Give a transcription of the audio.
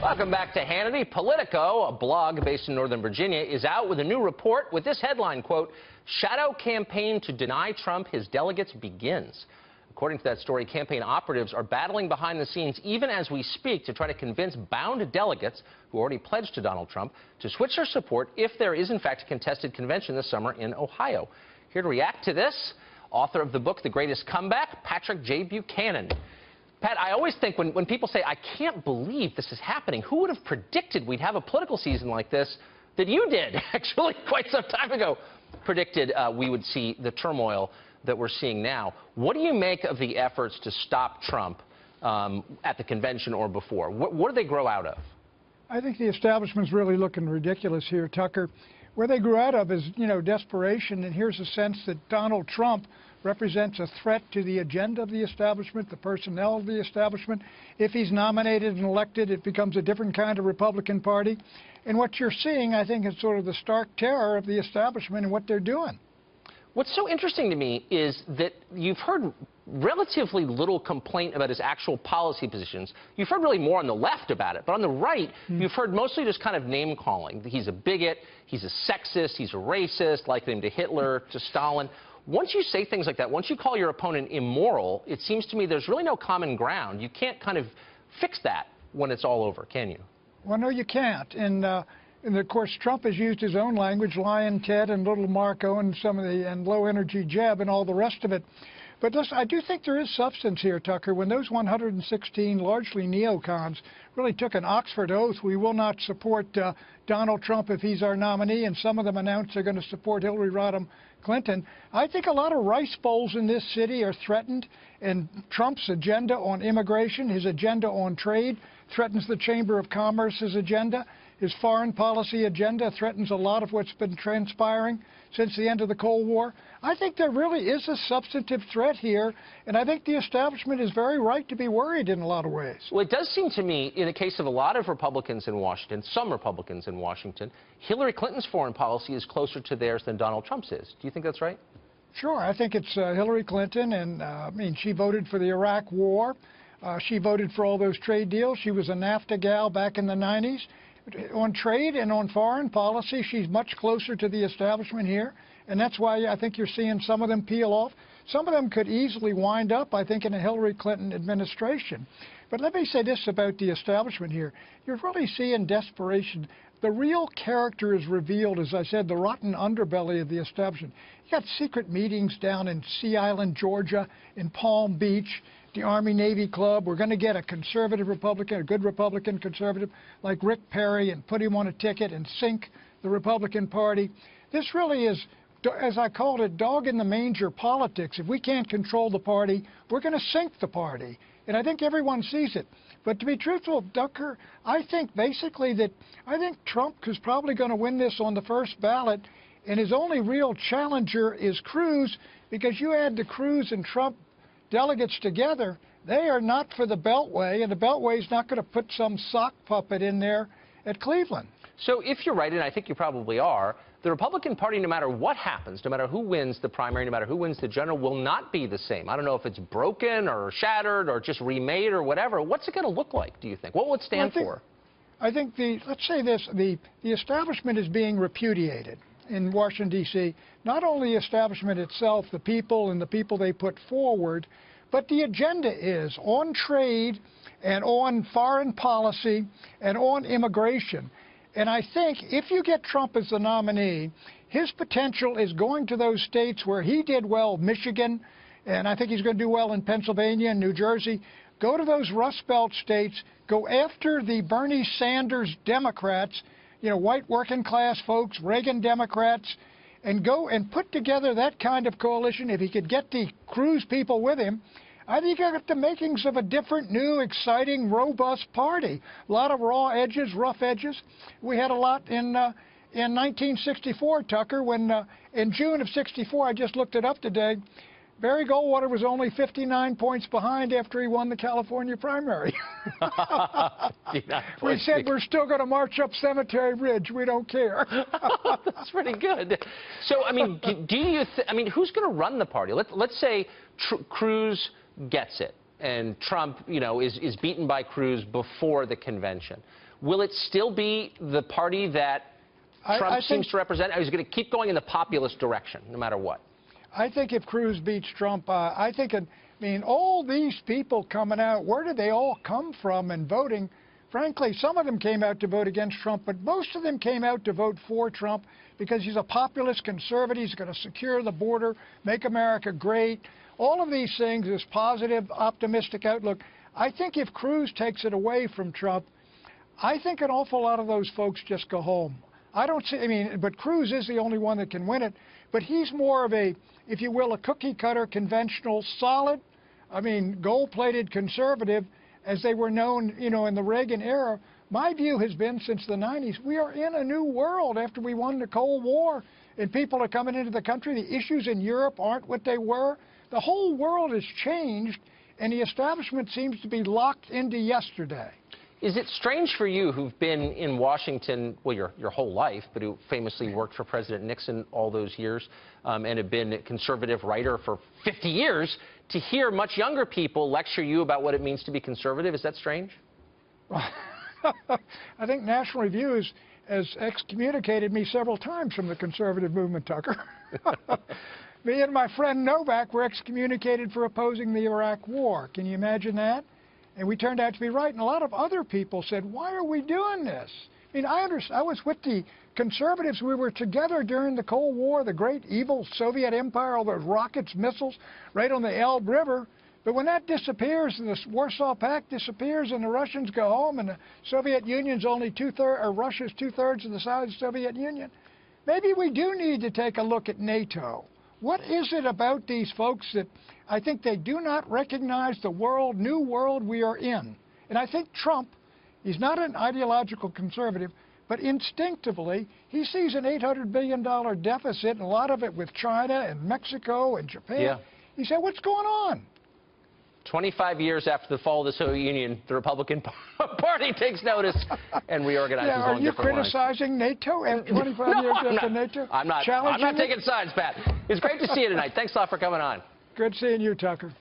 Welcome back to Hannity. Politico, a blog based in Northern Virginia, is out with a new report with this headline, quote, "Shadow campaign to deny Trump his delegates begins." According to that story, campaign operatives are battling behind the scenes even as we speak to try to convince bound delegates who already pledged to Donald Trump to switch their support if there is, in fact, a contested convention this summer in Ohio. Here to react to this, author of the book, The Greatest Comeback, Patrick J. Buchanan. Pat, I always think when people say, I can't believe this is happening, who would have predicted we'd have a political season like this? That you did, actually, quite some time ago, predicted we would see the turmoil that we're seeing now. What do you make of the efforts to stop Trump at the convention or before? What do they grow out of? I think the establishment's really looking ridiculous here, Tucker. Where they grew out of is, desperation, and here's a sense that Donald Trump represents a threat to the agenda of the establishment, the personnel of the establishment. If he's nominated and elected, it becomes a different kind of Republican Party. And what you're seeing, I think, is sort of the stark terror of the establishment and what they're doing. What's so interesting to me is that you've heard relatively little complaint about his actual policy positions. You've heard really more on the left about it, but on the right, you've heard mostly just kind of name-calling. He's a bigot, he's a sexist, he's a racist, likening him to Hitler, to Stalin. Once you say things like that, once you call your opponent immoral, it seems to me there's really no common ground. You can't kind of fix that when it's all over, can you? Well, no, you can't. And of course, Trump has used his own language, Lion Ted and Little Marco and and low-energy Jeb and all the rest of it. But listen, I do think there is substance here, Tucker. When those 116 largely neocons really took an Oxford oath, we will not support Donald Trump if he's our nominee, and some of them announced they're going to support Hillary Rodham Clinton. I think a lot of rice bowls in this city are threatened, and Trump's agenda on immigration, his agenda on trade, threatens the Chamber of Commerce's agenda. His foreign policy agenda threatens a lot of what's been transpiring since the end of the Cold War. I think there really is a substantive threat here, and I think the establishment is very right to be worried in a lot of ways. Well, it does seem to me, in the case of a lot of Republicans in Washington, some Republicans in Washington, Hillary Clinton's foreign policy is closer to theirs than Donald Trump's is. Do you think that's right? Sure. I think it's Hillary Clinton, and she voted for the Iraq War. She voted for all those trade deals. She was a NAFTA gal back in the 90s. On trade and on foreign policy, she's much closer to the establishment here, and that's why I think you're seeing some of them peel off. Some of them could easily wind up, I think, in a Hillary Clinton administration. But let me say this about the establishment here. You're really seeing desperation. The real character is revealed, as I said, the rotten underbelly of the establishment. You got secret meetings down in Sea Island, Georgia, in Palm Beach, the Army-Navy Club. We're going to get a conservative Republican, a good Republican conservative like Rick Perry, and put him on a ticket and sink the Republican Party. This really is, as I called it, dog-in-the-manger politics. If we can't control the party, we're going to sink the party. And I think everyone sees it. But to be truthful, Tucker, I think basically that Trump is probably going to win this on the first ballot, and his only real challenger is Cruz, because you add the Cruz and Trump delegates together, they are not for the Beltway, and the Beltway is not going to put some sock puppet in there at Cleveland. So if you're right, and I think you probably are, the Republican Party, no matter what happens, no matter who wins the primary, no matter who wins the general, will not be the same. I don't know if it's broken or shattered or just remade or whatever. What's it going to look like, do you think? What will it stand for? I think let's say this, the establishment is being repudiated in Washington, D.C., not only the establishment itself, the people and the people they put forward, but the agenda is on trade and on foreign policy and on immigration. And I think if you get Trump as the nominee, his potential is going to those states where he did well, Michigan, and I think he's going to do well in Pennsylvania and New Jersey. Go to those Rust Belt states, go after the Bernie Sanders Democrats, white working class folks, Reagan Democrats, and go and put together that kind of coalition. If he could get the Cruz people with him, I think you got the makings of a different, new, exciting, robust party. A lot of raw edges, rough edges. We had a lot in 1964, Tucker, when in June of '64, I just looked it up today, Barry Goldwater was only 59 points behind after he won the California primary. We said we're still going to march up Cemetery Ridge. We don't care. That's pretty good. So, I mean, who's going to run the party? Let's say Cruz gets it. and Trump, you know, is beaten by Cruz before the convention, will it still be the party that Trump seems to represent? Or is it going to keep going in the populist direction, no matter what? I think if Cruz beats Trump, I mean, all these people coming out, where did they all come from and voting? Frankly, some of them came out to vote against Trump, but most of them came out to vote for Trump because he's a populist conservative. He's going to secure the border, make America great. All of these things, this positive, optimistic outlook. I think if Cruz takes it away from Trump, I think an awful lot of those folks just go home. I don't see, I mean, but Cruz is the only one that can win it. But he's more of a, if you will, a cookie-cutter, conventional, solid, I mean, gold-plated conservative, as they were known, you know, in the Reagan era. My view has been since the 90s, we are in a new world after we won the Cold War, and people are coming into the country. The issues in Europe aren't what they were. The whole world has changed, and the establishment seems to be locked into yesterday. Is it strange for you, who've been in Washington, well, your whole life, but who famously worked for President Nixon all those years, and have been a conservative writer for 50 years, to hear much younger people lecture you about what it means to be conservative? Is that strange? I think National Review has excommunicated me several times from the conservative movement, Tucker. Me and my friend Novak were excommunicated for opposing the Iraq War. Can you imagine that? And we turned out to be right. And a lot of other people said, why are we doing this? I mean, I was with the conservatives. We were together during the Cold War, the great evil Soviet empire, all those rockets, missiles, right on the Elbe River. But when that disappears and the Warsaw Pact disappears and the Russians go home and the Soviet Union's only Russia's two-thirds of the size of the Soviet Union, maybe we do need to take a look at NATO. What is it about these folks that I think they do not recognize the new world we are in? And I think Trump, he's not an ideological conservative, but instinctively, he sees an $800 billion deficit, and a lot of it with China and Mexico and Japan. Yeah. He said, what's going on? 25 years after the fall of the Soviet Union, the Republican Party takes notice and reorganizes along different lines. Are you criticizing NATO after 25 years after NATO? I'm not taking sides, Pat. It's great to see you tonight. Thanks a lot for coming on. Good seeing you, Tucker.